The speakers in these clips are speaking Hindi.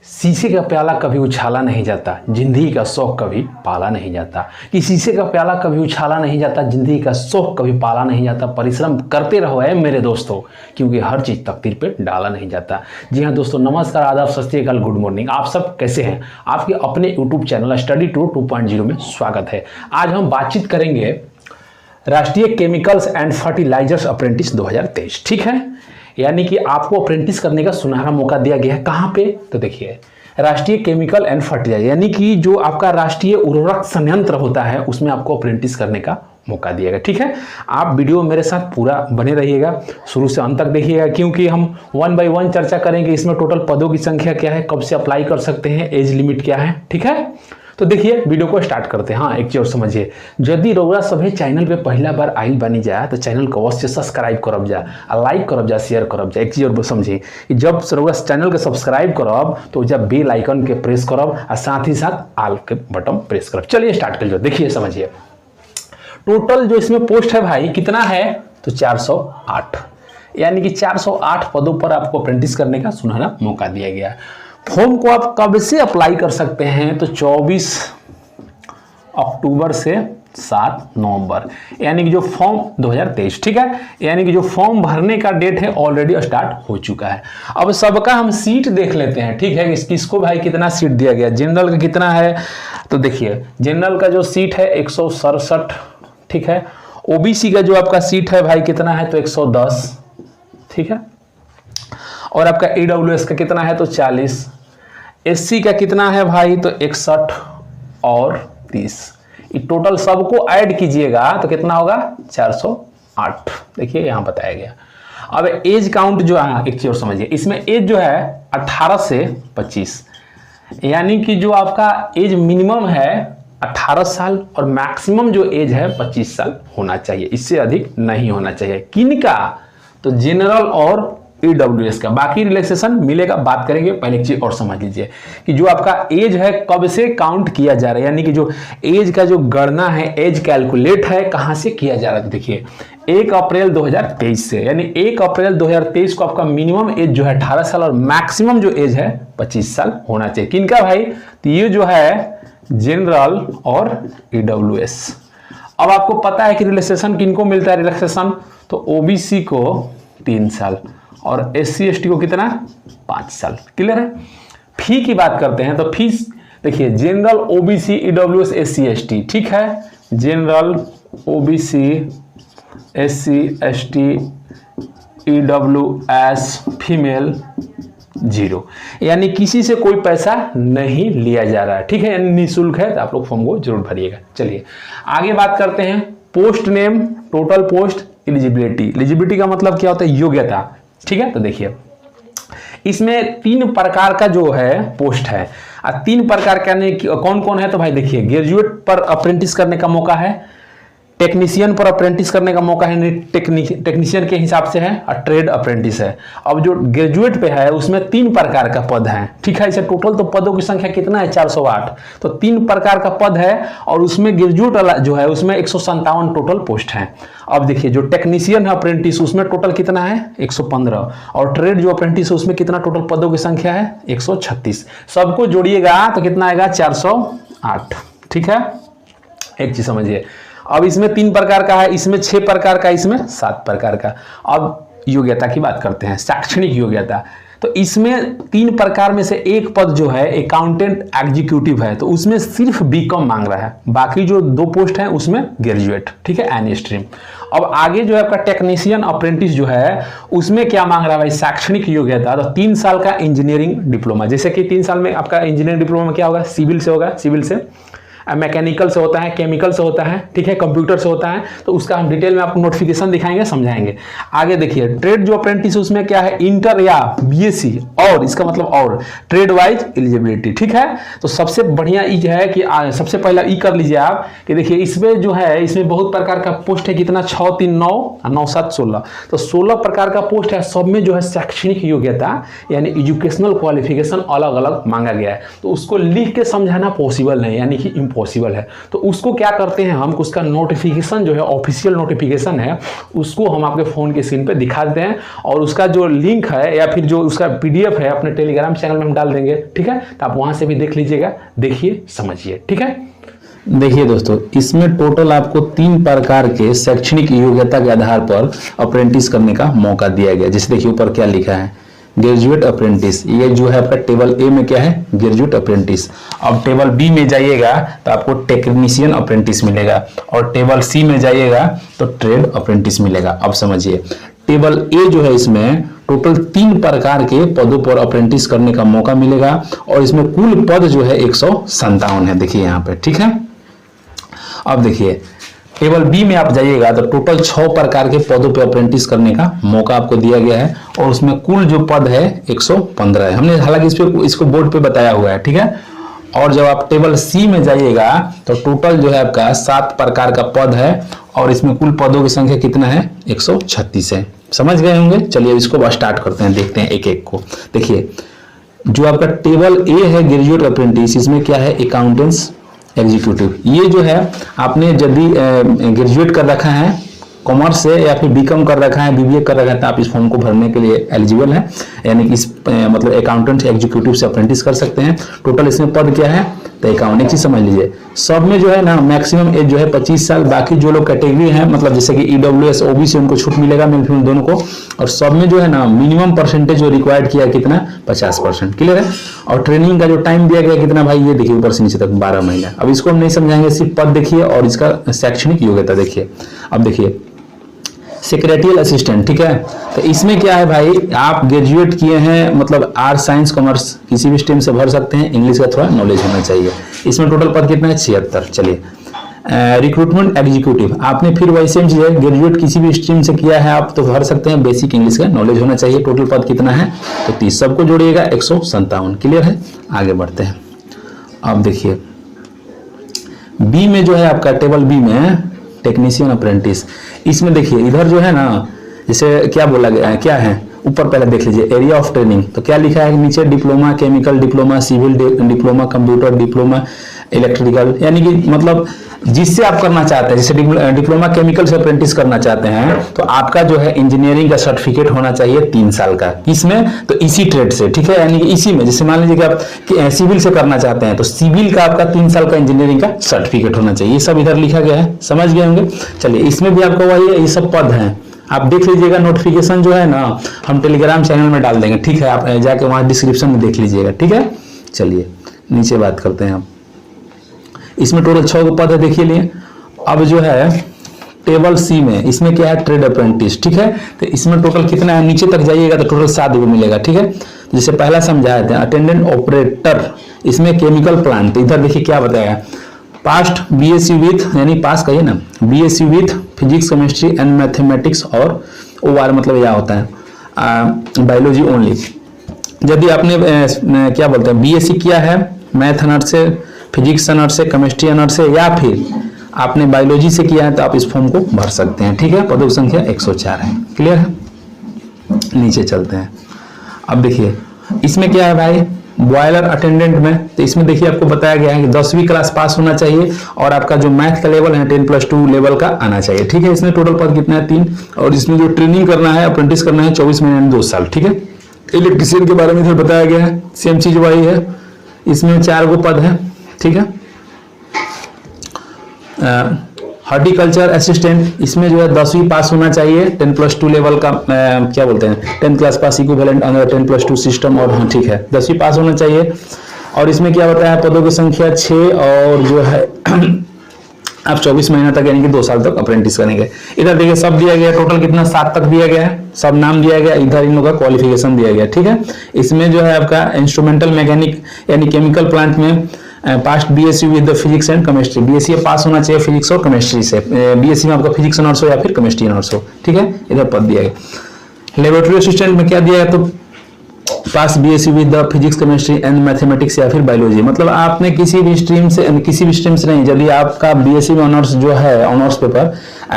शीशे का प्याला कभी उछाला नहीं जाता, जिंदगी का शौक कभी पाला नहीं जाता। कि शीशे का प्याला कभी उछाला नहीं जाता, जिंदगी का शौक कभी पाला नहीं जाता। परिश्रम करते रहो है मेरे दोस्तों, क्योंकि हर चीज़ तकदीर पे डाला नहीं जाता। जी हाँ दोस्तों, नमस्कार, आदाब, सत श्री अकाल, गुड मॉर्निंग। आप सब कैसे हैं? आपके अपने यूट्यूब चैनल स्टडी टूर 2.0 में स्वागत है। आज हम बातचीत करेंगे राष्ट्रीय केमिकल्स एंड फर्टिलाइजर्स अप्रेंटिस 2023। ठीक है, यानी कि आपको अप्रेंटिस करने का सुनहरा मौका दिया गया है। कहाँ पे? तो देखिए, राष्ट्रीय केमिकल एंड फर्टिलाइजर, यानी कि जो आपका राष्ट्रीय उर्वरक संयंत्र होता है उसमें आपको अप्रेंटिस करने का मौका दिएगा। ठीक है, आप वीडियो मेरे साथ पूरा बने रहिएगा, शुरू से अंत तक देखिएगा, क्योंकि हम 1 बाय 1 चर्चा करेंगे। इसमें टोटल पदों की संख्या क्या है, कब से अप्लाई कर सकते हैं, एज लिमिट क्या है। ठीक है, तो देखिए वीडियो को स्टार्ट करते हैं। हाँ, एक चीज और समझिए, यदि रउरा सभी चैनल पे पहला बार आइल बनी जाए तो चैनल को अवश्य सब्सक्राइब करब जा, लाइक करब जा, शेयर करब जा। एक चीज और समझिए कि जब रउरा चैनल के सब्सक्राइब करब तो जब बेल आइकन के प्रेस करब और साथ ही साथ आल के बटन प्रेस करब। चलिए स्टार्ट कर लो। देखिए समझिए, टोटल जो इसमें पोस्ट है भाई कितना है, तो 408, यानी कि 408 पदों पर आपको अप्रेंटिस करने का सुनहरा मौका दिया गया। फॉर्म को आप कब से अप्लाई कर सकते हैं, तो 24 अक्टूबर से 7 नवंबर, यानी कि जो फॉर्म 2023। ठीक है, यानी कि जो फॉर्म भरने का डेट है ऑलरेडी स्टार्ट हो चुका है। अब सबका हम सीट देख लेते हैं। ठीक है, किसको भाई कितना सीट दिया गया, जनरल का कितना है, तो देखिए जनरल का जो सीट है 167। ठीक है, ओबीसी का जो आपका सीट है भाई कितना है, तो 110। ठीक है, और आपका ईडब्ल्यूएस का कितना है, तो 40। एससी का कितना है भाई, तो 61 और 30। टोटल सबको ऐड कीजिएगा तो कितना होगा, 408। देखिए यहां बताया गया। अब एज काउंट जो है, एक चीज और समझिए, इसमें एज जो है 18 से 25, यानी कि जो आपका एज मिनिमम है 18 साल और मैक्सिमम जो एज है 25 साल होना चाहिए, इससे अधिक नहीं होना चाहिए। किनका? तो जनरल और ईडब्ल्यूएस का। बाकी रिलैक्सेशन मिलेगा, बात करेंगे। पहले एक चीज और समझ लीजिए कि जो आपका एज है कब से काउंट किया जा रहा है, यानी कि जो एज का जो गणना है, एज कैलकुलेट है, कहां से किया जा रहा है। तो देखिए 1 अप्रैल 2023 से, यानी 1 अप्रैल 2023 को आपका मिनिमम एज जो है 18 साल और मैक्सिमम जो एज है 25 साल होना चाहिए। किनका भाई? तो ये जो है जनरल और ईडब्ल्यूएस। अब आपको पता है कि रिलैक्सेशन किनको मिलता है, रिलैक्सेशन तो ओबीसी को 3 साल और एससी एसटी को कितना, 5 साल। क्लियर है? फी की बात करते हैं तो फीस देखिए, general OBC EWS SC ST. ठीक है, general OBC SC ST EWS female 0, यानी किसी से कोई पैसा नहीं लिया जा रहा है। ठीक है, यानी निःशुल्क है, तो आप लोग फॉर्म को जरूर भरिएगा। चलिए आगे बात करते हैं। Post name, total post, eligibility. Eligibility का मतलब क्या होता है, योग्यता। ठीक है, तो देखिए इसमें 3 प्रकार का जो है पोस्ट है। 3 प्रकार का कौन कौन है, तो भाई देखिए, ग्रेजुएट पर अप्रेंटिस करने का मौका है, टेक्नीशियन पर अप्रेंटिस करने का मौका है, टेक्नीशियन के हिसाब से है, और ट्रेड अप्रेंटिस है। अब जो ग्रेजुएट पे है उसमें 3 प्रकार का पद है। ठीक है, इसे टोटल तो पदों की संख्या कितना है, 408, तो 3 प्रकार का पद है और उसमें ग्रेजुएट वाला जो है उसमें 157 टोटल पोस्ट है। अब देखिए जो टेक्नीशियन है अप्रेंटिस उसमें टोटल कितना है, 115, और ट्रेड जो अप्रेंटिस है उसमें कितना टोटल पदों की संख्या है, 136। सबको जोड़िएगा तो कितना आएगा, 408। ठीक है, एक चीज समझिए, अब इसमें 3 प्रकार का है, इसमें 6 प्रकार का, इसमें 7 प्रकार का। अब योग्यता की बात करते हैं, शैक्षणिक योग्यता। तो इसमें 3 प्रकार में से एक पद जो है अकाउंटेंट एग्जीक्यूटिव है, तो उसमें सिर्फ बीकॉम मांग रहा है, बाकी जो 2 पोस्ट हैं उसमें ग्रेजुएट। ठीक है, एनी स्ट्रीम। अब आगे जो है आपका टेक्नीशियन अप्रेंटिस जो है उसमें क्या मांग रहा है भाई, शैक्षणिक योग्यता। तो 3 साल का इंजीनियरिंग डिप्लोमा, जैसे कि 3 साल में आपका इंजीनियरिंग डिप्लोमा में क्या होगा, सिविल से होगा, सिविल से, मैकेनिकल से होता है, केमिकल से होता है, ठीक है, कंप्यूटर से होता है। तो उसका हम डिटेल में आपको नोटिफिकेशन दिखाएंगे, समझाएंगे। आगे देखिए ट्रेड जो अप्रेंटिस उसमें क्या है, इंटर या बीएससी, और इसका मतलब और ट्रेड वाइज एलिजिबिलिटी। ठीक है, तो सबसे बढ़िया ई है कि सबसे पहला ई कर लीजिए आप कि देखिए इसमें जो है, इसमें बहुत प्रकार का पोस्ट है, कितना 6, 3, 9, 9, 7, 16, तो 16 प्रकार का पोस्ट है। सब में जो है शैक्षणिक योग्यता यानी एजुकेशनल क्वालिफिकेशन अलग अलग मांगा गया है, तो उसको लिख के समझाना पॉसिबल नहीं, यानी कि इम्पॉसिबल है। तो उसको क्या करते हैं हम, उसका नोटिफिकेशन जो है, ऑफिशियल नोटिफिकेशन है, उसको हम आपके फ़ोन की स्क्रीन पे दिखा देते हैं और उसका जो लिंक है या फिर जो उसका PDF है अपने टेलीग्राम चैनल में हम डाल देंगे, ठीक है। तो आप वहाँ से भी देख लीजिएगा, देखिए समझिए, ठीक है। देखिए दोस्तों, इसमें टोटल आपको 3 प्रकार के शैक्षणिक योग्यता के आधार पर अप्रेंटिस करने का मौका दिया गया। जैसे देखिए ऊपर क्या लिखा है, ग्रेजुएट अप्रेंटिस। ये जो है आपका टेबल ए में क्या है, ग्रेजुएट अप्रेंटिस। अब टेबल बी में जाइएगा तो आपको टेक्नीशियन अप्रेंटिस मिलेगा, और टेबल सी में जाइएगा तो ट्रेड अप्रेंटिस मिलेगा। अब समझिए, टेबल ए जो है इसमें टोटल 3 प्रकार के पदों पर अप्रेंटिस करने का मौका मिलेगा, और इसमें कुल पद जो है 157 है, देखिए यहाँ पे, ठीक है। अब देखिए टेबल बी में आप जाइएगा तो टोटल 6 प्रकार के पदों पे अप्रेंटिस करने का मौका आपको दिया गया है, और उसमें कुल जो पद है 115 है। हमने हालांकि इसको बोर्ड पे बताया हुआ है, ठीक है। और जब आप टेबल सी में जाइएगा तो टोटल जो है आपका 7 प्रकार का पद है, और इसमें कुल पदों की संख्या कितना है, 136 है। समझ गए होंगे। चलिए इसको स्टार्ट करते हैं, देखते हैं एक एक को। देखिए जो आपका टेबल ए है ग्रेजुएट अप्रेंटिस, इसमें क्या है, अकाउंटेंट्स एग्जीक्यूटिव। ये जो है आपने यदि ग्रेजुएट कर रखा है कॉमर्स से या फिर बीकॉम कर रखा है, BBA कर रखा है, तो आप इस फॉर्म को भरने के लिए एलिजिबल है, यानी कि इस मतलब अकाउंटेंट एग्जीक्यूटिव से अप्रेंटिस कर सकते हैं। टोटल इसमें पद क्या है, तो अकाउंट, एक चीज समझ लीजिए, सब में जो है ना मैक्सिमम एज जो है 25 साल। बाकी जो लोग कैटेगरी है, मतलब जैसे कि EWS OBC, उनको छूट मिलेगा, मेल फीमेल दोनों को। और सब में जो है ना मिनिमम परसेंटेज जो रिक्वायर्ड किया है कितना, 50%, क्लियर है। और ट्रेनिंग का जो टाइम दिया गया कितना भाई, ये देखिए ऊपर से नीचे तक 12 महीना। अब इसको हम नहीं समझाएंगे, सिर्फ पद देखिए और इसका शैक्षणिक योग्यता देखिए। अब देखिए सेक्रेटरियल असिस्टेंट, ठीक है। तो इसमें क्या है भाई, आप ग्रेजुएट किए हैं, मतलब आर्ट्स साइंस कॉमर्स किसी भी स्ट्रीम से भर सकते हैं, इंग्लिश का थोड़ा नॉलेज होना चाहिए। इसमें टोटल पद कितना है, 76। चलिए रिक्रूटमेंट एग्जीक्यूटिव, आपने फिर वही सेम चीज है, ग्रेजुएट किसी भी स्ट्रीम से किया है आप तो भर सकते हैं, बेसिक इंग्लिश का नॉलेज होना चाहिए। टोटल पद कितना है, तो 30, सबको जोड़िएगा 157, क्लियर है। आगे बढ़ते हैं। अब देखिए बी में जो है आपका टेबल बी में टेक्नीशियन अप्रेंटिस, इसमें देखिए इधर जो है ना, जैसे क्या बोला गया है, क्या है ऊपर पहले देख लीजिए, एरिया ऑफ ट्रेनिंग। तो क्या लिखा है नीचे, diploma chemical diploma, civil diploma, computer diploma, electrical, यानी कि मतलब जिससे आप करना चाहते हैं, जैसे डिप्लोमा केमिकल से अप्रेंटिस करना चाहते हैं तो आपका जो है इंजीनियरिंग का सर्टिफिकेट होना चाहिए 3 साल का। इसमें तो इसी ट्रेड से, ठीक है, यानी कि इसी में, जैसे मान लीजिए कि आप सिविल से करना चाहते हैं तो सिविल का आपका 3 साल का इंजीनियरिंग का सर्टिफिकेट होना चाहिए। ये सब इधर लिखा गया है, समझ गए होंगे। चलिए इसमें भी आपका वही है, ये सब पद हैं, आप देख लीजिएगा। नोटिफिकेशन जो है ना हम टेलीग्राम चैनल में डाल देंगे, ठीक है, आप जाके वहां डिस्क्रिप्शन में देख लीजिएगा, ठीक है। चलिए नीचे बात करते हैं। आप इसमें टोटल 6 पद है, देखिए लिए। अब जो है टेबल सी में, इसमें क्या है, ट्रेड अप्रेंटिस, ठीक है। तो इसमें टोटल कितना है, नीचे तक जाइएगा तो टोटल 7 गो मिलेगा, ठीक है। जैसे पहला समझाया था अटेंडेंट ऑपरेटर, इसमें केमिकल प्लांट, इधर देखिए क्या बताया, पास्ट BSc विथ, यानी पास कहिए ना, BSc with physics chemistry and mathematics, और OR मतलब यह होता है बायोलॉजी ओनली। यदि आपने क्या बोलते हैं BSc किया है, मैथ ऑनर्स से, फिजिक्स ऑनर्स से, केमिस्ट्री ऑनर्स से, या फिर आपने बायोलॉजी से किया है तो आप इस फॉर्म को भर सकते हैं, ठीक है। पदों की संख्या 104 है, क्लियर है। नीचे चलते हैं। अब देखिए इसमें क्या है भाई, बॉयलर अटेंडेंट में, तो इसमें देखिए आपको बताया गया है कि 10वीं क्लास पास होना चाहिए, और आपका जो मैथ का लेवल है 10+2 लेवल का आना चाहिए, ठीक है। इसमें टोटल पद कितना है, 3, और इसमें जो ट्रेनिंग करना है, अप्रेंटिस करना है 24 महीने 2 साल, ठीक है। इलेक्ट्रिशियन के बारे में इधर बताया गया है, सेम चीज वही है, इसमें 4 गो पद है, ठीक है। हॉर्टिकल्चर असिस्टेंट, इसमें जो है 10वीं पास होना चाहिए, 10+2 लेवल का क्या बोलते हैं, 10 class pass equivalent under 10+2 system, और हाँ ठीक है 10वीं पास होना चाहिए। और इसमें क्या बताया, पदों की संख्या 6, और जो है आप 24 महीना तक यानी कि 2 साल तक अप्रेंटिस करेंगे। इधर देखिए सब दिया गया, टोटल कितना 7 तक दिया गया है, सब नाम दिया गया, इधर इन लोगों का क्वालिफिकेशन दिया गया, ठीक है। इसमें जो है आपका इंस्ट्रूमेंटल मैकेनिक यानी केमिकल प्लांट में past BSc with physics and chemistry, BSc पास होना चाहिए फिजिक्स और केमिस्ट्री से, BSc में आपका फिजिक्स ऑनर्स हो या फिर केमिस्ट्री ऑनर्स हो, ठीक है। इधर पद दिया गया। लेबोरेटरी असिस्टेंट में क्या दिया है, तो पास BSc with physics chemistry and mathematics या फिर बायोलॉजी, मतलब आपने किसी भी स्ट्रीम से नहीं, यदि आपका BSc में ऑनर्स जो है, honours paper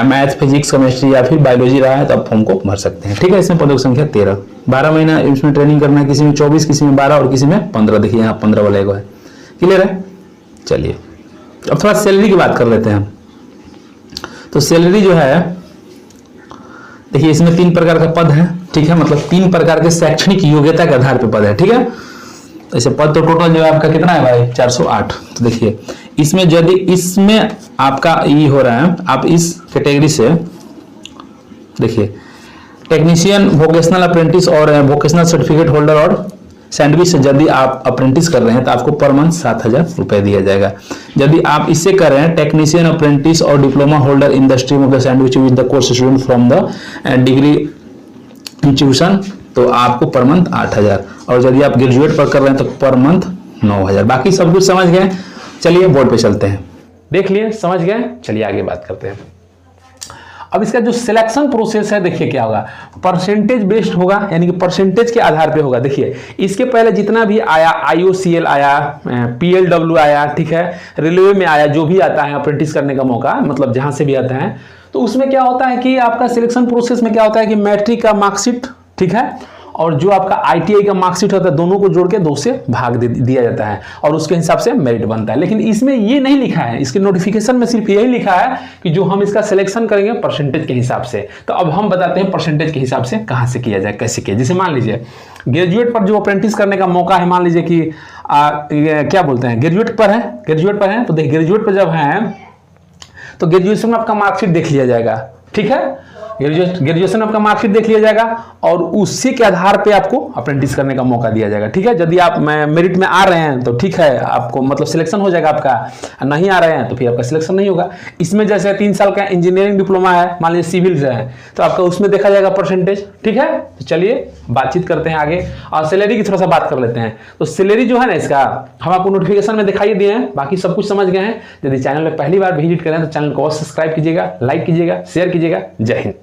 math physics chemistry या फिर बायोलॉजी रहा है तो आप फॉर्म को भर सकते हैं, ठीक है। इसमें पदों की संख्या 13, 12 महीना इसमें ट्रेनिंग करना है, किसी में 24, किसी में 12 और किसी में 15, देखिए यहाँ 15 वाला एगो है, क्लियर है। चलिए अब थोड़ा सैलरी की बात कर लेते हैं। तो सैलरी जो है देखिए इसमें 3 प्रकार का पद है, ठीक है, मतलब 3 प्रकार के शैक्षणिक योग्यता के आधार पे पद है, ठीक है। ऐसे पद तो टोटल जो है आपका कितना है भाई 408। तो देखिए इसमें यदि इसमें आपका ये हो रहा है, आप इस कैटेगरी से देखिए टेक्नीशियन, वोकेशनल अप्रेंटिस और वोकेशनल सर्टिफिकेट होल्डर और सैंडविच से यदि आप अप्रेंटिस कर रहे हैं तो आपको पर मंथ 7,000 रुपए दिया जाएगा। यदि आप इससे कर रहे हैं टेक्नीशियन अप्रेंटिस और diploma holder in the stream of the sandwich with the course student from the degree institution तो आपको पर मंथ 8,000, और यदि आप ग्रेजुएट पर कर रहे हैं तो पर मंथ 9,000। बाकी सब कुछ समझ गए, चलिए बोर्ड पे चलते हैं। देख लिए, समझ गए, चलिए आगे बात करते हैं। अब इसका जो सिलेक्शन प्रोसेस है देखिए क्या होगा, परसेंटेज बेस्ड होगा, यानी कि परसेंटेज के आधार पे होगा। देखिए इसके पहले जितना भी आया, IOCL आया, PLW आया, ठीक है, रेलवे में आया, जो भी आता है अप्रेंटिस करने का मौका, मतलब जहां से भी आता है, तो उसमें क्या होता है कि आपका सिलेक्शन प्रोसेस में क्या होता है कि मैट्रिक का मार्कशीट, ठीक है, और जो आपका ITI का मार्कशीट होता है, दोनों को जोड़ के 2 से भाग दिया जाता है और उसके हिसाब से मेरिट बनता है। लेकिन इसमें ये नहीं लिखा है, इसके नोटिफिकेशन में सिर्फ यही लिखा है कि जो हम इसका सिलेक्शन करेंगे परसेंटेज के हिसाब से। तो अब हम बताते हैं परसेंटेज के हिसाब से कहाँ से किया जाए, कैसे किया। जैसे मान लीजिए ग्रेजुएट पर जो अप्रेंटिस करने का मौका है, मान लीजिए कि क्या बोलते हैं, ग्रेजुएट पर है, तो देखिए ग्रेजुएट पर जब है तो ग्रेजुएशन में आपका मार्कशीट देख लिया जाएगा, ठीक है, ग्रेजुएशन आपका मार्कशीट देख लिया जाएगा और उसी के आधार पे आपको अप्रेंटिस करने का मौका दिया जाएगा, ठीक है। यदि आप मेरिट में आ रहे हैं तो ठीक है, आपको मतलब सिलेक्शन हो जाएगा आपका, नहीं आ रहे हैं तो फिर आपका सिलेक्शन नहीं होगा। इसमें जैसे 3 साल का इंजीनियरिंग डिप्लोमा है, मान लीजिए सिविल से है, तो आपका उसमें देखा जाएगा परसेंटेज, ठीक है। तो चलिए बातचीत करते हैं आगे और सैलरी की थोड़ा सा बात कर लेते हैं। तो सैलरी जो है ना इसका हम आपको नोटिफिकेशन में दिखाई दिए हैं, बाकी सब कुछ समझ गए हैं। यदि चैनल में पहली बार विजिट करें तो चैनल को सब्सक्राइब कीजिएगा, लाइक कीजिएगा, शेयर कीजिएगा। जय हिंद।